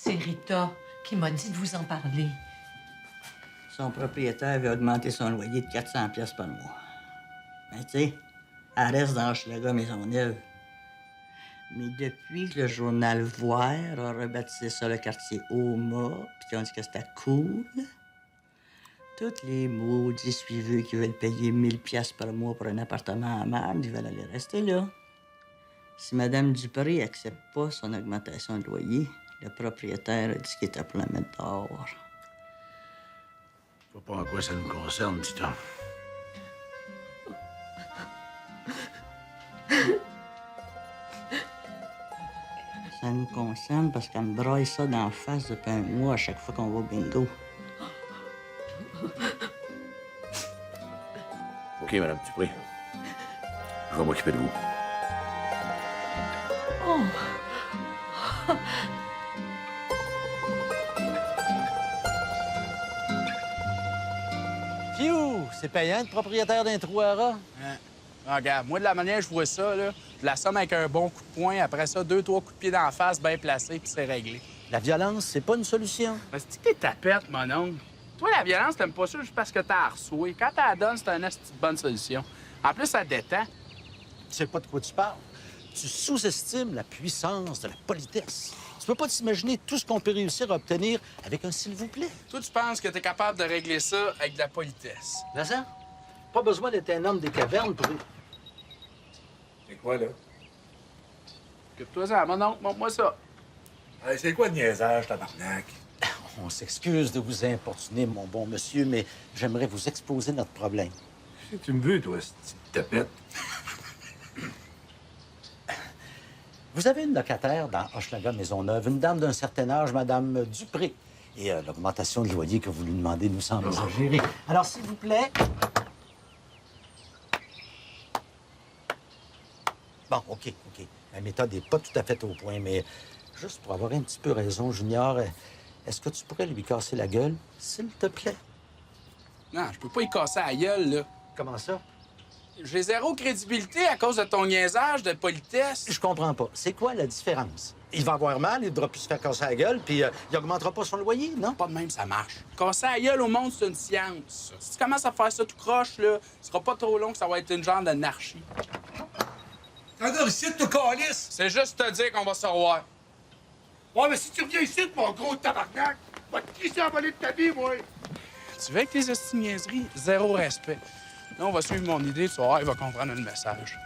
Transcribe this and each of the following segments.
C'est Rita qui m'a dit de vous en parler. Son propriétaire avait augmenté son loyer de 400 pièces par mois. Mais tu sais, elle reste dans Hochelaga Maisonneuve. Mais depuis que le journal Voir a rebaptisé ça le quartier Oma, puis qu'ils ont dit que c'était cool, tous les maudits suiveux qui veulent payer 1000 pièces par mois pour un appartement à Marne, ils veulent aller rester là. Si Mme Dupré accepte pas son augmentation de loyer, le propriétaire a dit qu'il était pour la mettre dehors. Je vois pas en quoi ça nous concerne, petit homme. Ça nous concerne parce qu'elle me braille ça d'en face depuis un mois à chaque fois qu'on va au bingo. OK, Madame Dupré. Je vais m'occuper de vous. Phew! C'est payant, être propriétaire d'un trou à rats? Ah, regarde, moi, de la manière que je vois ça, là, je la somme avec un bon coup de poing. Après ça, 2-3 coups de pied d'en face, bien placés, puis c'est réglé. La violence, c'est pas une solution. Mais c'est que t'es tapette, mon oncle. Toi, la violence, t'aimes pas ça juste parce que t'as reçu. Quand t'as la donne, c'est une esti de bonne solution. En plus, ça détend. Tu sais pas de quoi tu parles. Tu sous-estimes la puissance de la politesse. Tu peux pas t'imaginer tout ce qu'on peut réussir à obtenir avec un s'il vous plaît. Toi, tu penses que t'es capable de régler ça avec de la politesse. Mais ça, pas besoin d'être un homme des cavernes pour... C'est quoi, là? Occupe-toi ça, mon oncle, montre-moi ça. Hey, c'est quoi le niaisage, tabarnak? On s'excuse de vous importuner, mon bon monsieur, mais j'aimerais vous exposer notre problème. Si tu me veux, toi, cette petite tapette. Vous avez une locataire dans Hochelaga Maisonneuve, une dame d'un certain âge, Madame Dupré. Et l'augmentation de loyer que vous lui demandez nous semble exagérée. Alors, s'il vous plaît... Bon, OK. La méthode n'est pas tout à fait au point, mais juste pour avoir un petit peu raison, Junior, est-ce que tu pourrais lui casser la gueule, s'il te plaît? Non, je peux pas y casser la gueule, là. Comment ça? J'ai zéro crédibilité à cause de ton niaisage de politesse. Je comprends pas. C'est quoi la différence? Il va avoir mal, il ne devra plus se faire casser la gueule, puis il augmentera pas son loyer, non? Pas de même, ça marche. Casser la gueule au monde, c'est une science. Si tu commences à faire ça tout croche, là, ce sera pas trop long que ça va être une genre d'anarchie. T'en ici, toi, calice! C'est juste te dire qu'on va se revoir. Ouais, mais si tu reviens ici, mon gros tabarnak, va te crisser en volée de ta vie, moi! Tu veux avec tes esti-niaiseries? Zéro respect. Là, on va suivre mon idée, tu vas voir, il va comprendre le message.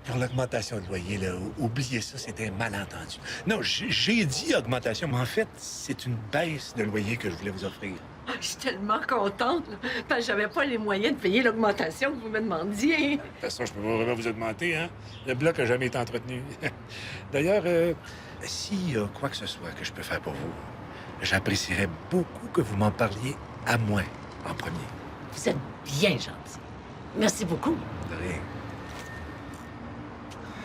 Pour l'augmentation de loyer, là, oubliez ça, c'est un malentendu. Non, j'ai dit augmentation, mais en fait, c'est une baisse de loyer que je voulais vous offrir. Ah, je suis tellement contente, là, parce que j'avais pas les moyens de payer l'augmentation que vous me demandiez. De toute façon, je peux pas vraiment vous augmenter, hein? Le bloc a jamais été entretenu. D'ailleurs, s'il y a quoi que ce soit que je peux faire pour vous, j'apprécierais beaucoup que vous m'en parliez à moi en premier. Vous êtes bien gentil. Merci beaucoup. De rien.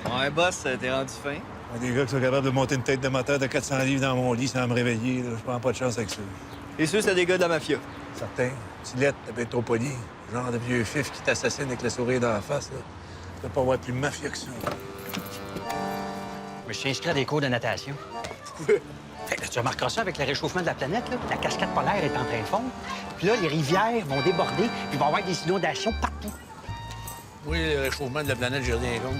Ouais, boss, t'es rendu fin? Des gars qui sont capables de monter une tête de moteur de 400 livres dans mon lit sans me réveiller, là, je prends pas de chance avec ça. Et sûr, c'est des gars de la mafia. Certain. Tilette, t'as bien trop poli. Genre de vieux fif qui t'assassine avec le sourire dans la face, là. Tu peux pas avoir plus mafieux que ça. Je suis inscrit à des cours de natation. Pourquoi? Fait que tu remarqueras ça avec le réchauffement de la planète, là. La cascade polaire est en train de fondre. Puis là, les rivières vont déborder, puis il va y avoir des inondations partout. Oui, le réchauffement de la planète, j'ai rien contre.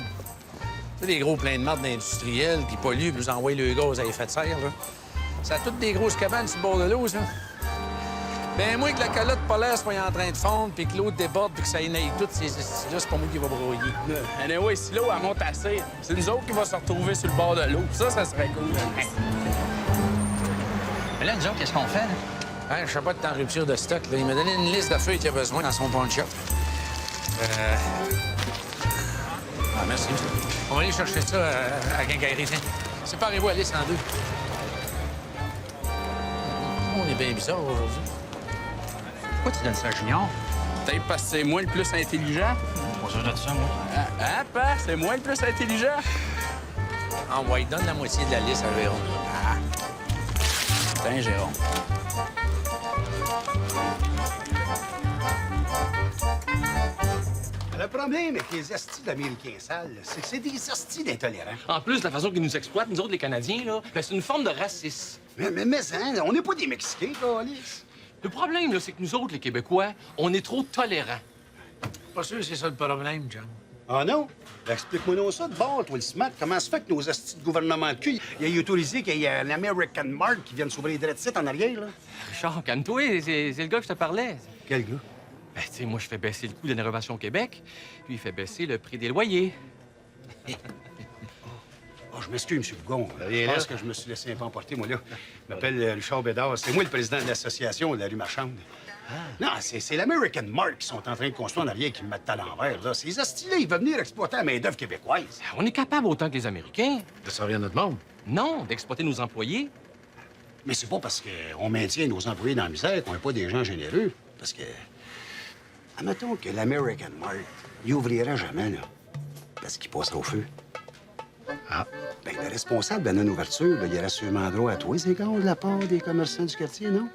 Tu sais, des gros pleins de marde d'industriels qui polluent, puis nous envoient le gaz à effet de serre, là. Ça a toutes des grosses cabanes sur le bord de l'eau, ça. Ben, moi, que la calotte polaire soit en train de fondre, puis que l'eau déborde, puis que ça énaille tout, là, c'est pas moi qui va brouiller. Anyway, si l'eau, elle monte assez, c'est nous autres qui va se retrouver sur le bord de l'eau. Ça serait cool. Mais là, nous autres, qu'est-ce qu'on fait, là? Hein, je sais pas de temps en rupture de stock. Là. Il m'a donné une liste de feuilles qu'il a besoin dans son pawn shop. Ah, merci. On va aller chercher ça à la quincaillerie. Tiens. Séparez-vous, allez, c'est en deux. On est bien bizarre aujourd'hui. Pourquoi tu donnes ça à Junior? Peut-être parce que c'est moi le plus intelligent. Pas sûr de ça, moi. Hein, Pa? C'est moi le plus intelligent? Envoie, donne la moitié de la liste à Jérôme. Ah. Tiens, Jérôme. Le problème avec les astis d'Américains sales, c'est que c'est des astis d'intolérants. En plus, la façon qu'ils nous exploitent, nous autres, les Canadiens, là, ben, c'est une forme de racisme. Mais hein, on n'est pas des Mexicains, Alice. Le problème, là, c'est que nous autres, les Québécois, on est trop tolérants. Pas sûr que c'est ça le problème, John. Ah non? Ben, explique-moi non ça de bord, toi, le smart. Comment se fait que nos astis de gouvernement de cul, il a autorisé qu'il y ait un American Mark qui vienne s'ouvrir les dreadsites en arrière, là? Richard, calme-toi, c'est le gars que je te parlais. Quel gars? Ben, tu sais, moi, je fais baisser le coût de la rénovation au Québec, puis il fait baisser le prix des loyers. Oh, je m'excuse, M. Bougon. Je pense que je me suis laissé un peu emporter, moi, là. Je m'appelle Richard Bédard. C'est moi le président de l'association de la rue Marchande. Non, c'est l'American Mark qui sont en train de construire en arrière qui me mettent à l'envers, là. Ces hosties-là, ils veulent venir exploiter la main-d'œuvre québécoise. On est capable autant que les Américains. De servir notre monde. Non, d'exploiter nos employés. Mais c'est pas parce qu'on maintient nos employés dans la misère qu'on n'est pas des gens généreux. Parce que... Admettons que l'American Mark, il ouvrirait jamais, là. Parce qu'il passerait au feu. Ah. Ben, le responsable de la non-ouverture, là, il aurait sûrement droit à tous les écarts de la part des commerçants du quartier, non?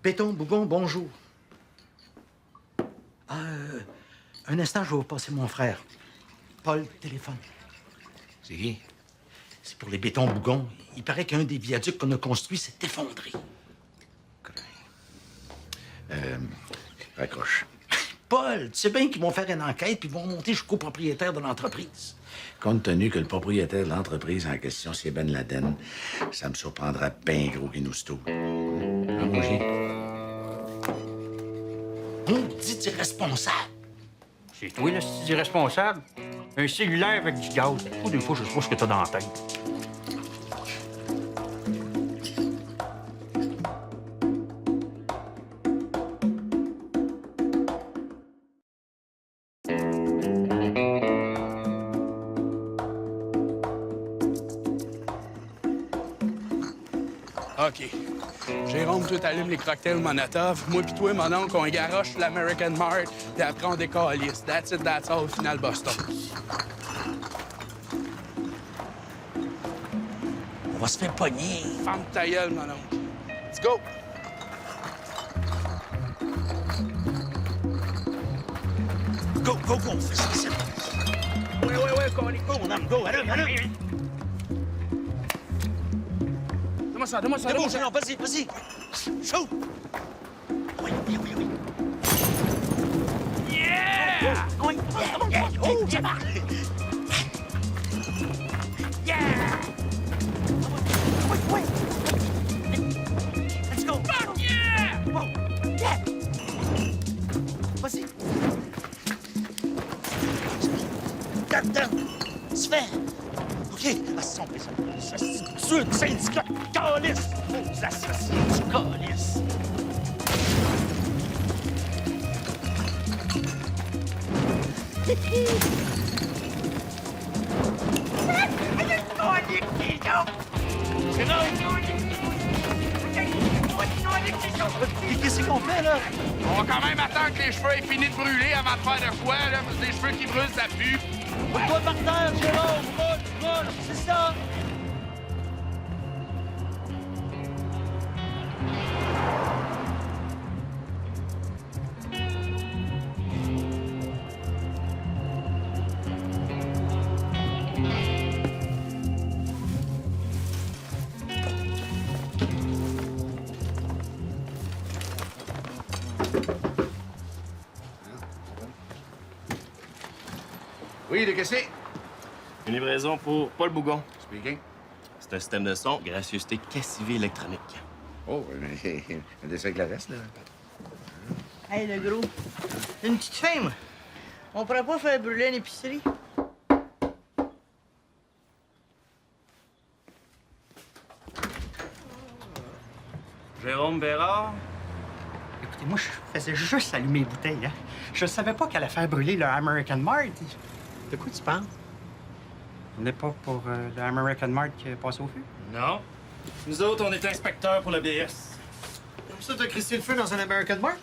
Béton Bougon, bonjour. Un instant, je vais vous passer mon frère. Paul, téléphone. C'est qui? C'est pour les bétons Bougon. Il paraît qu'un des viaducs qu'on a construit s'est effondré. Raccroche. Paul, tu sais bien qu'ils vont faire une enquête puis ils vont monter jusqu'au propriétaire de l'entreprise. Compte tenu que le propriétaire de l'entreprise en question, c'est Ben Laden, ça me surprendra bien gros qu'il nous stoule. Allongez. On dit irresponsable. C'est toi, le style irresponsable. Un cellulaire avec du gaz. Ou des fois, je sais pas ce que t'as dans la tête. OK. Jérôme, toi, t'allumes les cocktails Molotov. Moi pis toi, mon oncle, on garoche l'American Mart, puis après, on décalisse. That's it, that's all, final Boston. On va se faire pogner. Ferme ta gueule, mon oncle. Let's go! Go, go, go, fais ça. Ouais, qu'on est Go, mon homme, go, allez. Donne-moi ça, donne-moi ça, C'est bon, donne-moi ça. Gérard, vas-y. Chaud. Oui. Yeah! Oui, oh, démarre. Oui. Let's go. Fuck yeah! Wow. Yeah. Vas-y. Dedans. Se fait. OK. Assemblez ça. Sur le syndicat. Calice. Aux associés du calice. Qu'est-ce qu'on fait, là? On va quand même attendre que les cheveux aient fini de brûler avant de faire de quoi, là, parce que les cheveux qui brûlent, ça pue. Toi par terre, Jérôme! Roule! C'est ça! Oui, de qu'est-ce que c'est? Une livraison pour Paul Bougon. Speaking. C'est un système de son, gracieuseté cassivée électronique. Oh, mais on essaie avec le reste, là. Hey, le gros, j'ai une petite faim, moi. On pourrait pas faire brûler une épicerie? Jérôme Bérard. Écoutez, moi, je faisais juste allumer les bouteilles, hein. Je savais pas qu'elle allait faire brûler le American Mart. De quoi tu parles? Vous n'êtes pas pour le American Mart qui est passé au feu? Non. Nous autres, on est inspecteurs pour le BS. Comme ça, t'as crissé le feu dans un American Mart?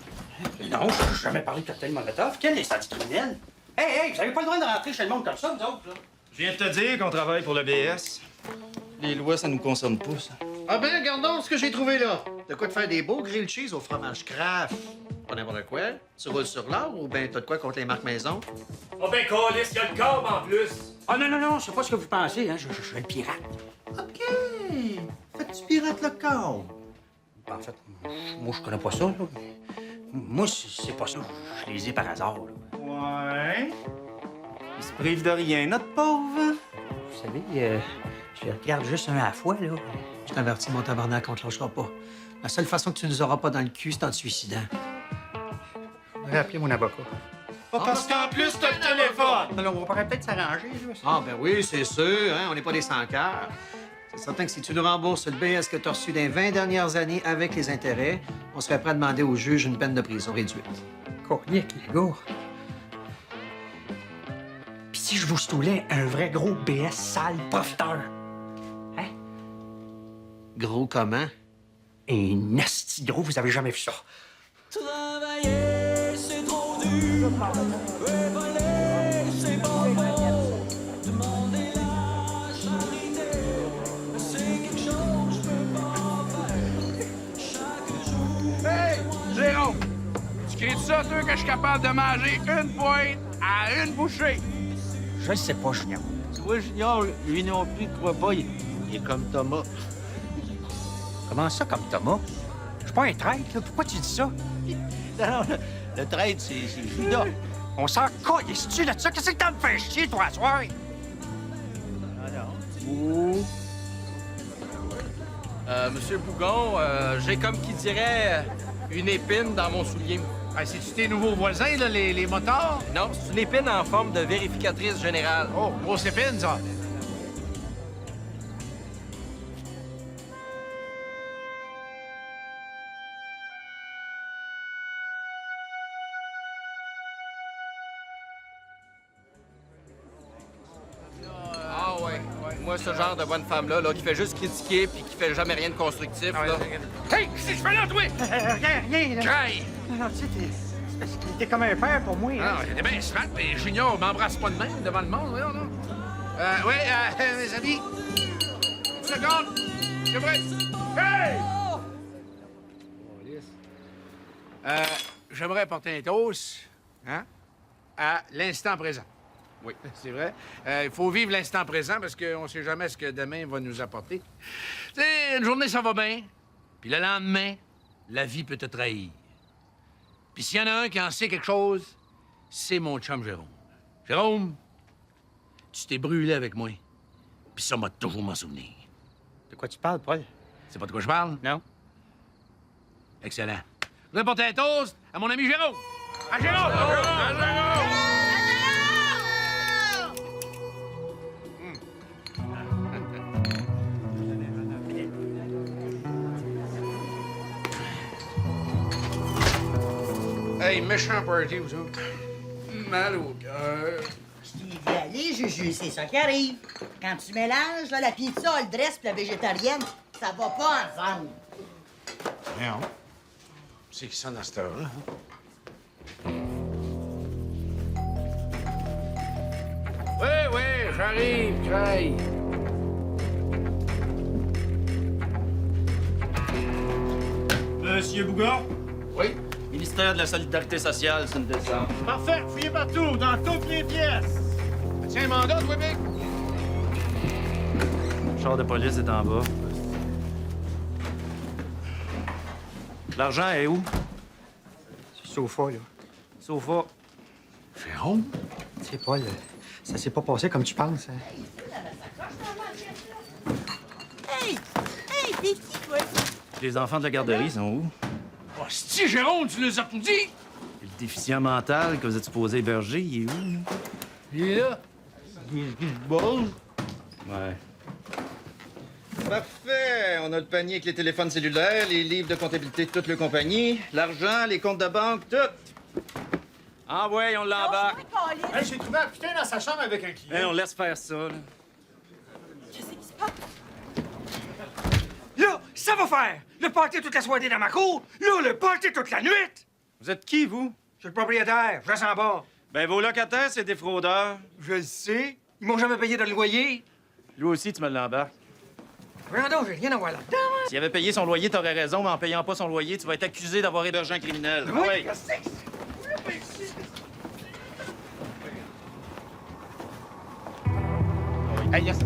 Non, je n'ai jamais parlé de cocktail Molotov. Quel incendie criminel? Hey, vous avez pas le droit de rentrer chez le monde comme ça, vous autres, là. Je viens de te dire qu'on travaille pour le BS. Les lois, ça nous concerne pas, ça. Ah ben, regardons ce que j'ai trouvé là. De quoi te faire des beaux grilled cheese au fromage Kraft. Pas n'importe quoi. Tu roules sur l'or ou ben t'as de quoi contre les marques maison? Oh ben, câlisse, il y a le corps en plus. Ah non, c'est pas ce que vous pensez, hein. Je suis un pirate. OK. Fait que tu pirates le corps. En fait, moi, je connais pas ça, là. Moi, c'est pas ça. Je les ai par hasard, là. Ouais. Il se prive de rien, notre pauvre. Vous savez, je les regarde juste un à la fois, là. Je t'avertis, mon tabarnak, on te lâchera pas. La seule façon que tu nous auras pas dans le cul, c'est en te suicidant. Je vais appeler mon avocat. Parce qu'en plus, t'as le téléphone. Alors, on pourrait peut-être s'arranger, là. Ah ben oui, c'est sûr, hein, on n'est pas des sans-cœurs. C'est certain que si tu nous rembourses le BS que tu as reçu dans les 20 dernières années avec les intérêts, on serait prêt à demander au juge une peine de prison réduite. Cornique, les gars. Puis si je vous stoulais un vrai gros BS sale profiteur? Hein? Gros comment? Et nasty gros, vous avez jamais vu ça. Travailler, c'est trop dur. Voler, c'est pas bon. Demander la charité, c'est quelque chose que je peux pas faire. Chaque jour. Hey, Jérôme! Tu cries ça, toi, que je suis capable de manger une pointe à une bouchée? Je le sais pas, Junior. Tu vois, Junior, lui non plus, ne croit pas. Il est comme Thomas. Comment ça, comme Thomas? Je suis pas un traître, là. Pourquoi tu dis ça? Non, le traître, c'est Judas. On s'en colle, tu là de ça? Qu'est-ce que t'as me fait chier, toi, à soir? Monsieur Bougon, j'ai comme qui dirait une épine dans mon soulier. Ah, c'est-tu tes nouveaux voisins, là, les motards? Non, c'est une épine en forme de vérificatrice générale. Oh, grosse épine, ça. Ah ouais. Moi, ce genre de bonne femme-là, qui fait juste critiquer puis qui fait jamais rien de constructif, là. Hey, qu'est-ce que je fais là, toi? Rien, là. Craille! Non, tu sais, t'es comme un père pour moi. Ah, j'étais bien smart, mais Junior m'embrasse pas de même devant le monde, voyons, non? Mes amis. Une seconde. C'est vrai. Hey! J'aimerais porter un toast, hein, à l'instant présent. Oui, c'est vrai. Il faut vivre l'instant présent parce qu'on sait jamais ce que demain va nous apporter. Tu sais, une journée, ça va bien. Puis le lendemain, la vie peut te trahir. Puis s'il y en a un qui en sait quelque chose, c'est mon chum Jérôme. Jérôme, tu t'es brûlé avec moi. Puis ça m'a toujours m'en souvenir. De quoi tu parles, Paul? C'est pas de quoi je parle? Non. Excellent. Je vais porter un toast à mon ami Jérôme. À Jérôme! À Jérôme! Hey, méchant party, vous autres. Mal au cœur. Stevie, allez, Juju, c'est ça qui arrive. Quand tu mélanges là, la pizza, le dress et la végétarienne, ça va pas ensemble. Non. C'est qui ça dans cette heure-là? Oui, j'arrive, Craig. Monsieur Bougon? Oui? Ministère de la Solidarité sociale, c'est une descente. Parfait, fouillez partout, dans toutes les pièces. Tiens un mandat, toi, Big? Le char de police est en bas. L'argent est où? C'est sofa, là. Sofa. Jérôme? C'est Paul. Ça s'est pas passé comme tu penses. Hein? Hey! Hey, t'es qui, toi? Les enfants de la garderie sont où? Oh, si, Jérôme, tu les as tout dit? Le déficient mental que vous êtes supposé héberger, il est où? Là? Il est là. Ouais. Parfait. On a le panier avec les téléphones cellulaires, les livres de comptabilité de toute la compagnie, l'argent, les comptes de banque, tout. Ah ouais, on l'embarque. Hey, j'ai trouvé un putain dans sa chambre avec un client. Hey, on laisse faire ça, là. Qu'est-ce qui se passe? Là, ça va faire! Le party toute la soirée dans ma cour! Là, le party toute la nuit! Vous êtes qui, vous? Je suis le propriétaire, je reste en bas. Ben, vos locataires, c'est des fraudeurs. Je le sais. Ils m'ont jamais payé de loyer. Lui aussi, tu me l'embarques. Voyons donc, j'ai rien à voir là-dedans. S'il avait payé son loyer, t'aurais raison, mais en payant pas son loyer, tu vas être accusé d'avoir hébergé un criminel. Oui, Ouais. je sais. Hey, yes.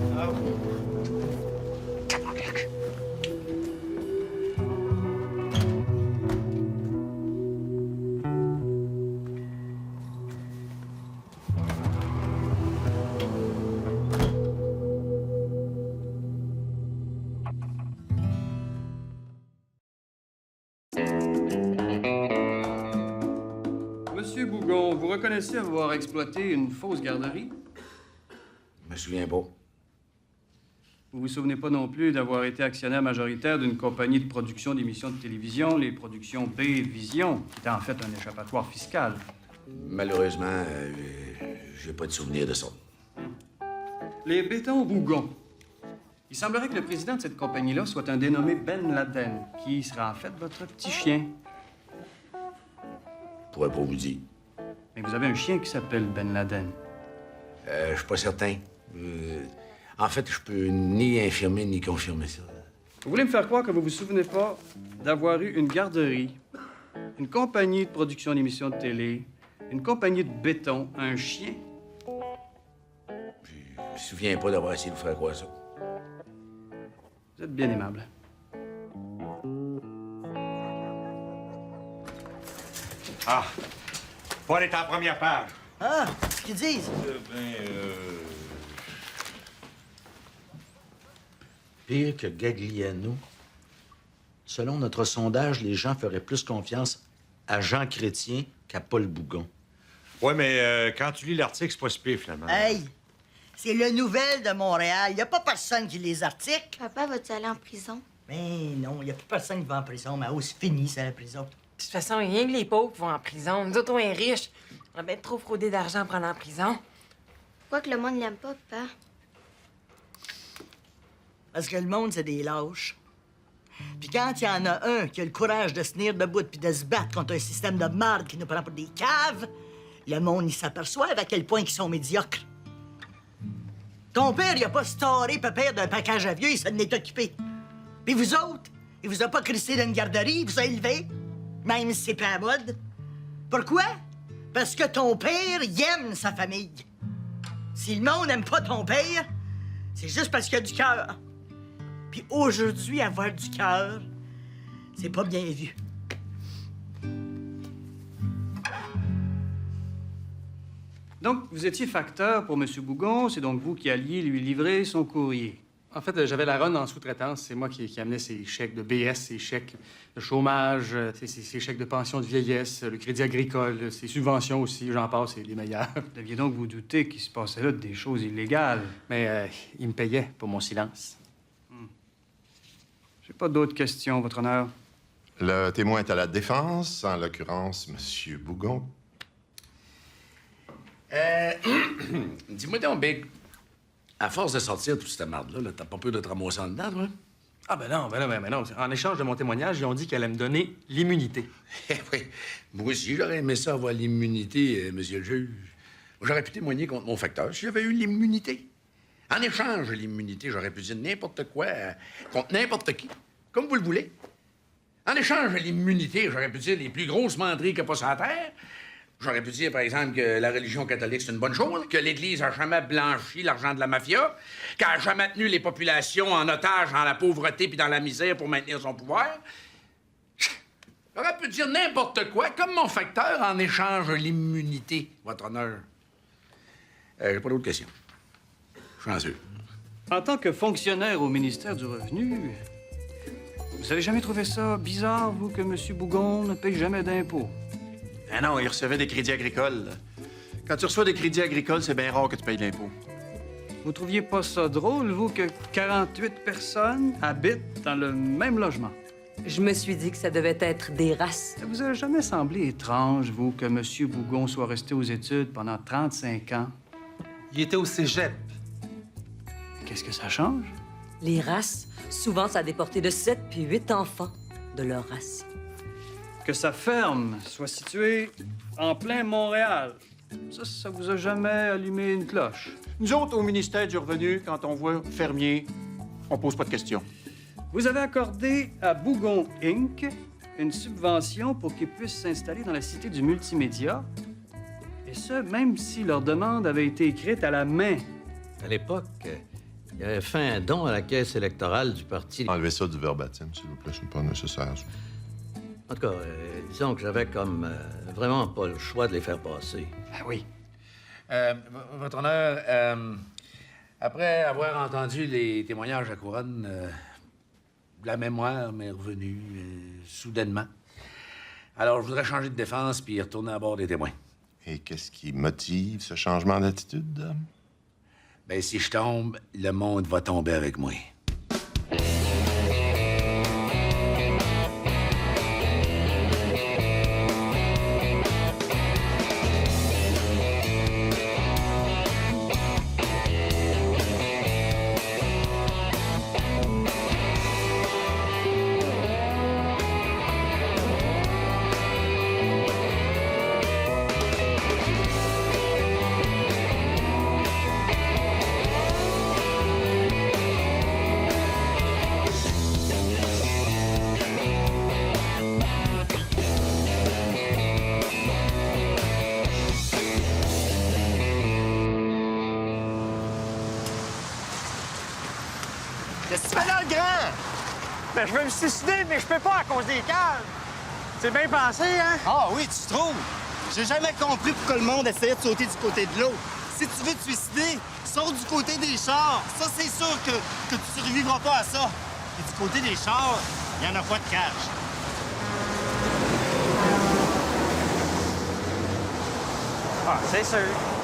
Monsieur Bougon, vous reconnaissez avoir exploité une fausse garderie? Je me souviens pas. Vous vous souvenez pas non plus d'avoir été actionnaire majoritaire d'une compagnie de production d'émissions de télévision, les productions B-Vision, qui était en fait un échappatoire fiscal. Malheureusement, j'ai pas de souvenir de ça. Les bétons Bougon. Il semblerait que le président de cette compagnie-là soit un dénommé Ben Laden, qui sera en fait votre petit chien. Je pourrais pas vous dire. Mais vous avez un chien qui s'appelle Ben Laden. Je suis pas certain. En fait, je peux ni infirmer ni confirmer ça. Vous voulez me faire croire que vous vous souvenez pas d'avoir eu une garderie, une compagnie de production d'émissions de télé, une compagnie de béton, un chien? Je me souviens pas d'avoir essayé de vous faire croire ça. Vous êtes bien aimable. Ah, Paul est en première page. Ah, ce qu'ils disent. Pire que Gagliano. Selon notre sondage, les gens feraient plus confiance à Jean Chrétien qu'à Paul Bougon. Ouais, mais quand tu lis l'article, c'est pas si pire, finalement. Hey, c'est le Nouvel de Montréal. Il n'y a pas personne qui les articles. Papa, vas-tu aller en prison? Mais non, il n'y a plus personne qui va en prison. Mais c'est fini, c'est la prison. De toute façon, rien que les pauvres vont en prison. Nous autres, on est riches. On a bien trop fraudé d'argent pour aller en prison. Pourquoi que le monde l'aime pas, papa? Parce que le monde, c'est des lâches. Puis quand il y en a un qui a le courage de se tenir debout puis de se battre contre un système de marde qui nous prend pour des caves, le monde, il s'aperçoit à quel point ils sont médiocres. Ton père, il a pas storé pépère d'un package à vieux, il s'en est occupé. Puis vous autres, il vous a pas crissé d'une garderie, il vous a élevé, même si c'est pas à mode. Pourquoi? Parce que ton père, il aime sa famille. Si le monde n'aime pas ton père, c'est juste parce qu'il a du cœur. Puis aujourd'hui, avoir du cœur, c'est pas bien vu. Donc, vous étiez facteur pour M. Bougon, c'est donc vous qui alliez lui livrer son courrier. En fait, j'avais la run en sous-traitance. C'est moi qui amenais ses chèques de BS, ses chèques de chômage, ses chèques de pension de vieillesse, le crédit agricole, ses subventions aussi, j'en passe, c'est les meilleurs. Vous deviez donc vous douter qu'il se passait là des choses illégales. Mais il me payait pour mon silence. J'ai pas d'autres questions, Votre Honneur. Le témoin est à la défense, en l'occurrence, M. Bougon. Dis-moi donc, Big, à force de sortir toute cette marde-là, t'as pas peur de te ramasser en dedans, toi? Ah, ben non. En échange de mon témoignage, ils ont dit qu'elle allait me donner l'immunité. Oui, moi aussi, j'aurais aimé ça avoir l'immunité, monsieur le juge. J'aurais pu témoigner contre mon facteur si j'avais eu l'immunité. En échange de l'immunité, j'aurais pu dire n'importe quoi contre n'importe qui, comme vous le voulez. En échange de l'immunité, j'aurais pu dire les plus grosses menteries qu'il n'y a pas sur la terre. J'aurais pu dire, par exemple, que la religion catholique, c'est une bonne chose, que l'Église a jamais blanchi l'argent de la mafia, qu'elle a jamais tenu les populations en otage dans la pauvreté puis dans la misère pour maintenir son pouvoir. J'aurais pu dire n'importe quoi, comme mon facteur, en échange de l'immunité, Votre Honneur. J'ai pas d'autres questions. Chanceux. En tant que fonctionnaire au ministère du Revenu, vous avez jamais trouvé ça bizarre, vous, que M. Bougon ne paye jamais d'impôts? Ah non, il recevait des crédits agricoles. Quand tu reçois des crédits agricoles, c'est bien rare que tu payes l'impôt. Vous trouviez pas ça drôle, vous, que 48 personnes habitent dans le même logement? Je me suis dit que ça devait être des races. Ça vous a jamais semblé étrange, vous, que M. Bougon soit resté aux études pendant 35 ans? Il était au cégep. Qu'est-ce que ça change? Les races, souvent, ça a déporté de 7 puis 8 enfants de leur race. Que sa ferme soit située en plein Montréal, ça vous a jamais allumé une cloche? Nous autres, au ministère du Revenu, quand on voit fermier, on pose pas de questions. Vous avez accordé à Bougon Inc. une subvention pour qu'ils puissent s'installer dans la cité du multimédia, et ce, même si leur demande avait été écrite à la main. À l'époque, il avait fait un don à la caisse électorale du parti. Enlevez ça du verbatim, s'il vous plaît, c'est pas nécessaire. Ça. En tout cas, disons que j'avais comme vraiment pas le choix de les faire passer. Ah oui. Votre honneur, après avoir entendu les témoignages à Couronne, la mémoire m'est revenue soudainement. Alors, je voudrais changer de défense puis retourner à bord des témoins. Et qu'est-ce qui motive ce changement d'attitude? Ben, si je tombe, le monde va tomber avec moi. Qu'est-ce que tu fais là, le grand? Ben, je veux me suicider, mais je peux pas à cause des caves. C'est bien pensé, hein? Ah oui, tu trouves? J'ai jamais compris pourquoi le monde essayait de sauter du côté de l'eau. Si tu veux te suicider, saute du côté des chars. Ça, c'est sûr que tu survivras pas à ça. Et du côté des chars, il y en a pas de cage. Ah, c'est sûr.